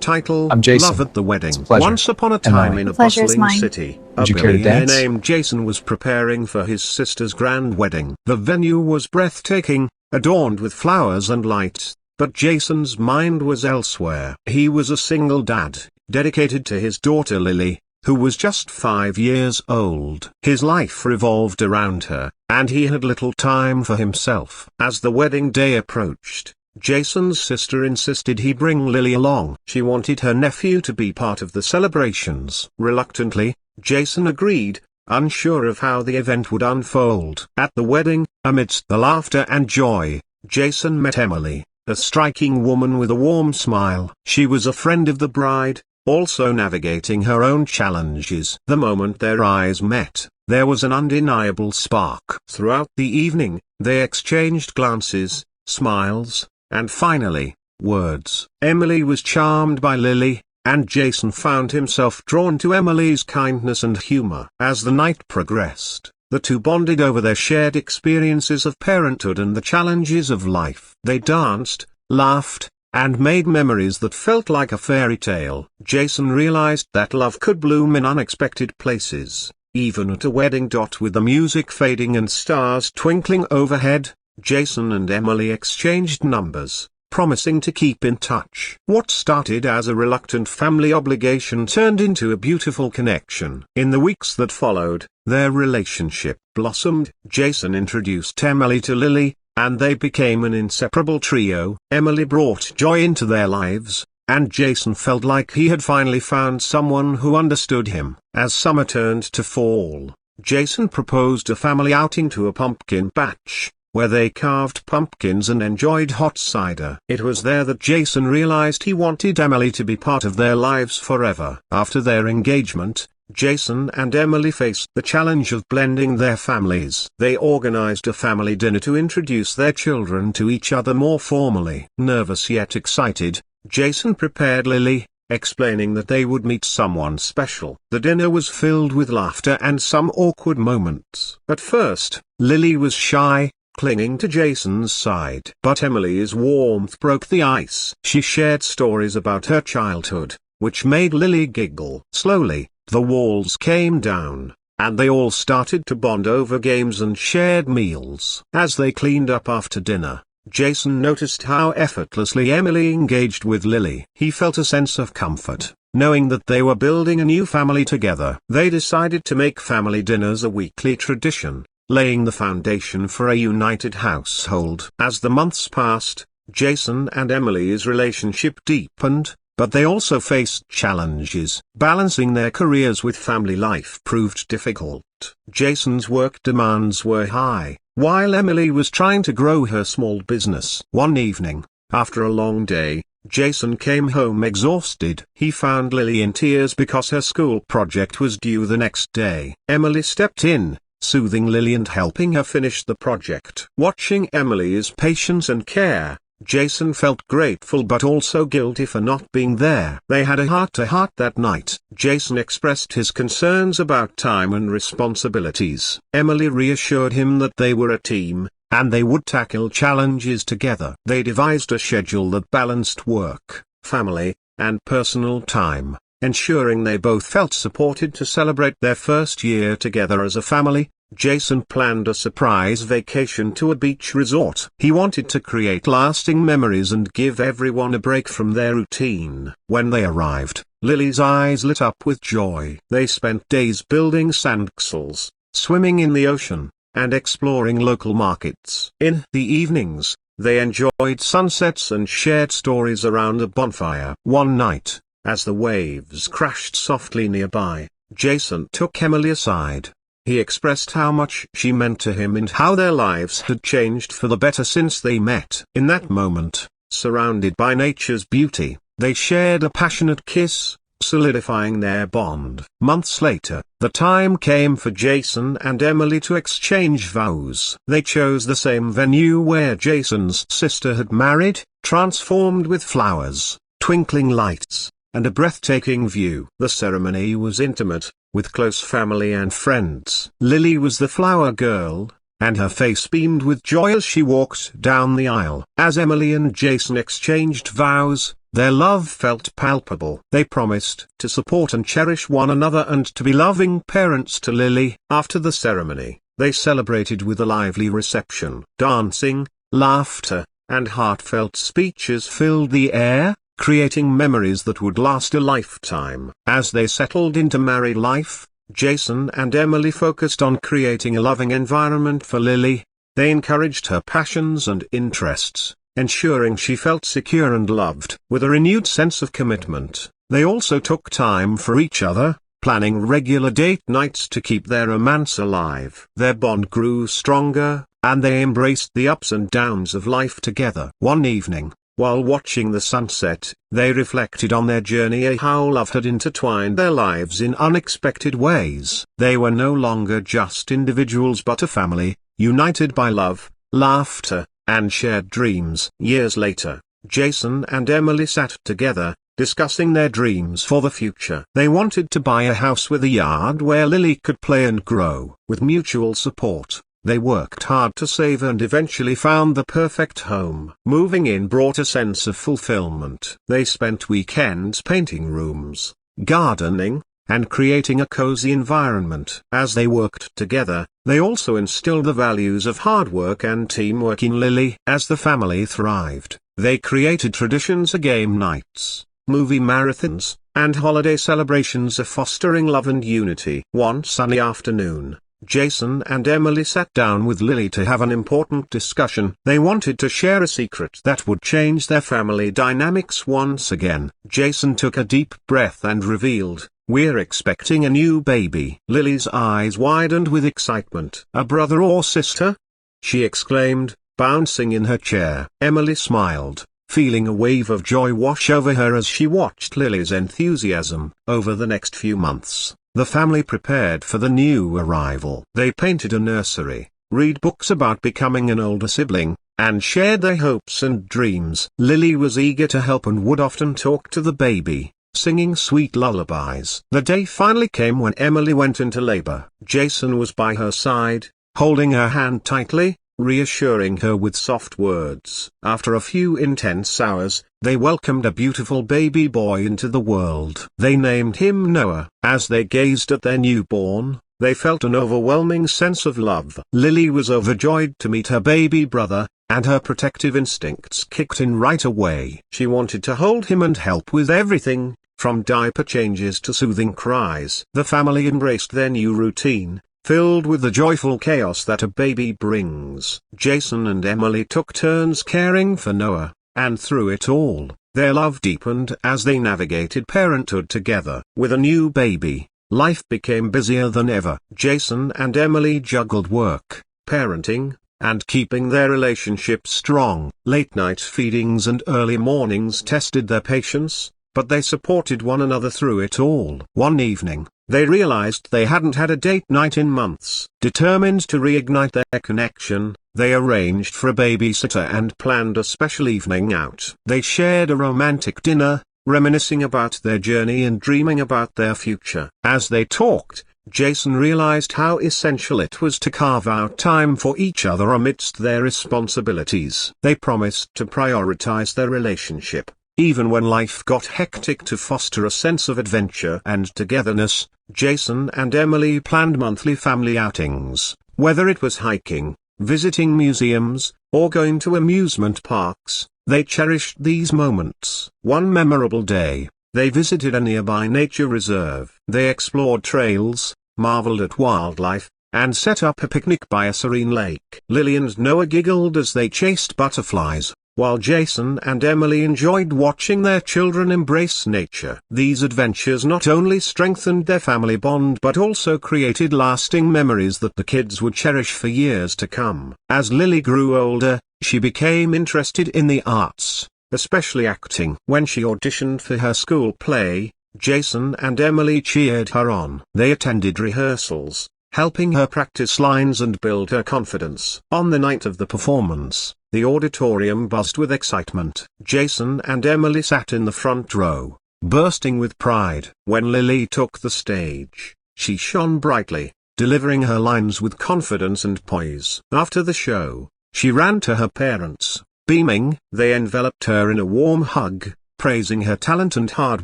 title, I'm Jason. Love at the Wedding. It's a pleasure. Once upon a And time Molly. in a The pleasure is bustling mine. city, Would a you care to billionaire dance? named Jason was preparing for his sister's grand wedding. The venue was breathtaking, adorned with flowers and lights, but Jason's mind was elsewhere. He was a single dad, dedicated to his daughter Lily, who was just 5 years old. His life revolved around her, and he had little time for himself. As the wedding day approached, Jason's sister insisted he bring Lily along. She wanted her nephew to be part of the celebrations. Reluctantly, Jason agreed, unsure of how the event would unfold. At the wedding, amidst the laughter and joy, Jason met Emily, a striking woman with a warm smile. She was a friend of the bride, also navigating her own challenges. The moment their eyes met, there was an undeniable spark. Throughout the evening, they exchanged glances, smiles, and finally, words. Emily was charmed by Lily, and Jason found himself drawn to Emily's kindness and humor. As the night progressed, the two bonded over their shared experiences of parenthood and the challenges of life. They danced, laughed, and made memories that felt like a fairy tale. Jason realized that love could bloom in unexpected places, even at a wedding. With the music fading and stars twinkling overhead, Jason and Emily exchanged numbers, promising to keep in touch. What started as a reluctant family obligation turned into a beautiful connection. In the weeks that followed, their relationship blossomed. Jason introduced Emily to Lily, and they became an inseparable trio. Emily brought joy into their lives, and Jason felt like he had finally found someone who understood him. As summer turned to fall, Jason proposed a family outing to a pumpkin patch, where they carved pumpkins and enjoyed hot cider. It was there that Jason realized he wanted Emily to be part of their lives forever. After their engagement, Jason and Emily faced the challenge of blending their families. They organized a family dinner to introduce their children to each other more formally. Nervous yet excited, Jason prepared Lily, explaining that they would meet someone special. The dinner was filled with laughter and some awkward moments. At first, Lily was shy, clinging to Jason's side. But Emily's warmth broke the ice. She shared stories about her childhood, which made Lily giggle. Slowly, the walls came down, and they all started to bond over games and shared meals. As they cleaned up after dinner, Jason noticed how effortlessly Emily engaged with Lily. He felt a sense of comfort, knowing that they were building a new family together. They decided to make family dinners a weekly tradition, laying the foundation for a united household. As the months passed, Jason and Emily's relationship deepened, but they also faced challenges. Balancing their careers with family life proved difficult. Jason's work demands were high, while Emily was trying to grow her small business. One evening, after a long day, Jason came home exhausted. He found Lily in tears because her school project was due the next day. Emily stepped in, soothing Lily and helping her finish the project. Watching Emily's patience and care, Jason felt grateful but also guilty for not being there. They had a heart-to-heart that night. Jason expressed his concerns about time and responsibilities. Emily reassured him that they were a team, and they would tackle challenges together. They devised a schedule that balanced work, family, and personal time, ensuring they both felt supported. To celebrate their first year together as a family, Jason planned a surprise vacation to a beach resort. He wanted to create lasting memories and give everyone a break from their routine. When they arrived, Lily's eyes lit up with joy. They spent days building sandcastles, swimming in the ocean, and exploring local markets. In the evenings, they enjoyed sunsets and shared stories around a bonfire. One night, as the waves crashed softly nearby, Jason took Emily aside. He expressed how much she meant to him and how their lives had changed for the better since they met. In that moment, surrounded by nature's beauty, they shared a passionate kiss, solidifying their bond. Months later, the time came for Jason and Emily to exchange vows. They chose the same venue where Jason's sister had married, transformed with flowers, twinkling lights, and a breathtaking view. The ceremony was intimate, with close family and friends. Lily was the flower girl, and her face beamed with joy as she walked down the aisle. As Emily and Jason exchanged vows, their love felt palpable. They promised to support and cherish one another and to be loving parents to Lily. After the ceremony, they celebrated with a lively reception. Dancing, laughter, and heartfelt speeches filled the air, creating memories that would last a lifetime. As they settled into married life, Jason and Emily focused on creating a loving environment for Lily. They encouraged her passions and interests, ensuring she felt secure and loved. With a renewed sense of commitment, they also took time for each other, planning regular date nights to keep their romance alive. Their bond grew stronger, and they embraced the ups and downs of life together. One evening, while watching the sunset, they reflected on their journey and how love had intertwined their lives in unexpected ways. They were no longer just individuals but a family, united by love, laughter, and shared dreams. Years later, Jason and Emily sat together, discussing their dreams for the future. They wanted to buy a house with a yard where Lily could play and grow. With mutual support, they worked hard to save and eventually found the perfect home. Moving in brought a sense of fulfillment. They spent weekends painting rooms, gardening, and creating a cozy environment. As they worked together, they also instilled the values of hard work and teamwork in Lily. As the family thrived, they created traditions of game nights, movie marathons, and holiday celebrations of fostering love and unity. One sunny afternoon, Jason and Emily sat down with Lily to have an important discussion. They wanted to share a secret that would change their family dynamics once again. Jason took a deep breath and revealed, "We're expecting a new baby." Lily's eyes widened with excitement. "A brother or sister?" she exclaimed, bouncing in her chair. Emily smiled, feeling a wave of joy wash over her as she watched Lily's enthusiasm. Over the next few months, the family prepared for the new arrival. They painted a nursery, read books about becoming an older sibling, and shared their hopes and dreams. Lily was eager to help and would often talk to the baby, singing sweet lullabies. The day finally came when Emily went into labor. Jason was by her side, holding her hand tightly, reassuring her with soft words. After a few intense hours, they welcomed a beautiful baby boy into the world. They named him Noah. As they gazed at their newborn, they felt an overwhelming sense of love. Lily was overjoyed to meet her baby brother, and her protective instincts kicked in right away. She wanted to hold him and help with everything, from diaper changes to soothing cries. The family embraced their new routine, filled with the joyful chaos that a baby brings. Jason and Emily took turns caring for Noah, and through it all, their love deepened as they navigated parenthood together. With a new baby, life became busier than ever. Jason and Emily juggled work, parenting, and keeping their relationship strong. Late-night feedings and early mornings tested their patience, but they supported one another through it all. One evening, they realized they hadn't had a date night in months. Determined to reignite their connection, they arranged for a babysitter and planned a special evening out. They shared a romantic dinner, reminiscing about their journey and dreaming about their future. As they talked, Jason realized how essential it was to carve out time for each other amidst their responsibilities. They promised to prioritize their relationship, even when life got hectic, to foster a sense of adventure and togetherness. Jason and Emily planned monthly family outings, whether it was hiking, visiting museums, or going to amusement parks. They cherished these moments. One memorable day, they visited a nearby nature reserve. They explored trails, marveled at wildlife, and set up a picnic by a serene lake. Lily and Noah giggled as they chased butterflies, while Jason and Emily enjoyed watching their children embrace nature. These adventures not only strengthened their family bond but also created lasting memories that the kids would cherish for years to come. As Lily grew older, she became interested in the arts, especially acting. When she auditioned for her school play, Jason and Emily cheered her on. They attended rehearsals, helping her practice lines and build her confidence. On the night of the performance, the auditorium buzzed with excitement. Jason and Emily sat in the front row, bursting with pride. When Lily took the stage, she shone brightly, delivering her lines with confidence and poise. After the show, she ran to her parents, beaming. They enveloped her in a warm hug, praising her talent and hard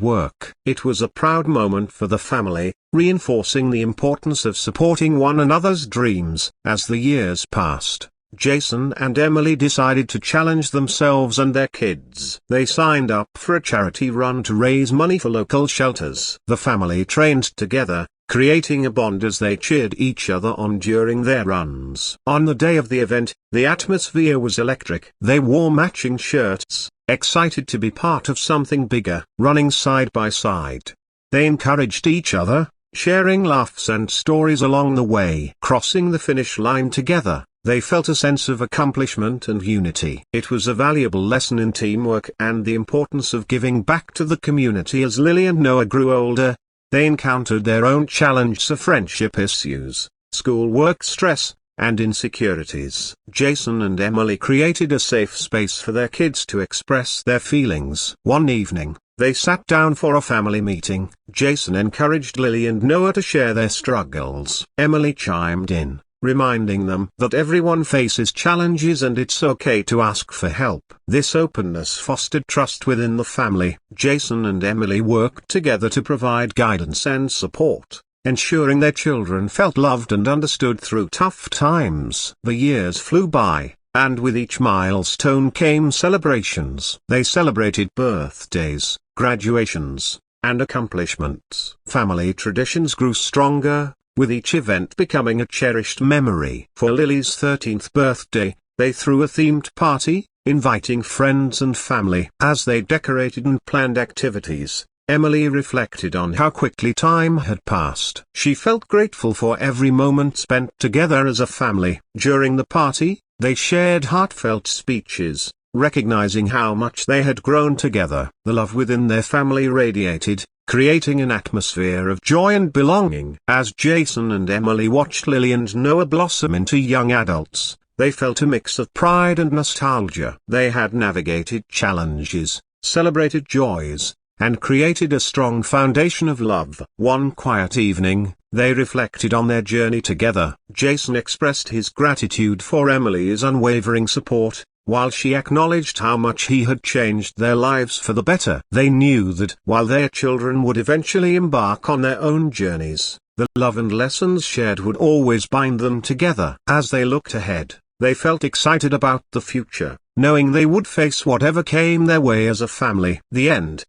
work. It was a proud moment for the family, reinforcing the importance of supporting one another's dreams. As the years passed, Jason and Emily decided to challenge themselves and their kids. They signed up for a charity run to raise money for local shelters. The family trained together, creating a bond as they cheered each other on during their runs. On the day of the event, the atmosphere was electric. They wore matching shirts, excited to be part of something bigger. Running side by side, they encouraged each other, sharing laughs and stories along the way. Crossing the finish line together, they felt a sense of accomplishment and unity. It was a valuable lesson in teamwork and the importance of giving back to the community. As Lily and Noah grew older, they encountered their own challenges of friendship issues, schoolwork stress, and insecurities. Jason and Emily created a safe space for their kids to express their feelings. One evening, they sat down for a family meeting. Jason encouraged Lily and Noah to share their struggles. Emily chimed in, reminding them that everyone faces challenges and it's okay to ask for help. This openness fostered trust within the family. Jason and Emily worked together to provide guidance and support, ensuring their children felt loved and understood through tough times. The years flew by, and with each milestone came celebrations. They celebrated birthdays, graduations, and accomplishments. Family traditions grew stronger, with each event becoming a cherished memory. For Lily's 13th birthday, they threw a themed party, inviting friends and family. As they decorated and planned activities, Emily reflected on how quickly time had passed. She felt grateful for every moment spent together as a family. During the party, they shared heartfelt speeches, recognizing how much they had grown together. The love within their family radiated, creating an atmosphere of joy and belonging. As Jason and Emily watched Lily and Noah blossom into young adults, they felt a mix of pride and nostalgia. They had navigated challenges, celebrated joys, and created a strong foundation of love. One quiet evening, they reflected on their journey together. Jason expressed his gratitude for Emily's unwavering support, while she acknowledged how much he had changed their lives for the better. They knew that while their children would eventually embark on their own journeys, the love and lessons shared would always bind them together. As they looked ahead, they felt excited about the future, knowing they would face whatever came their way as a family. The end.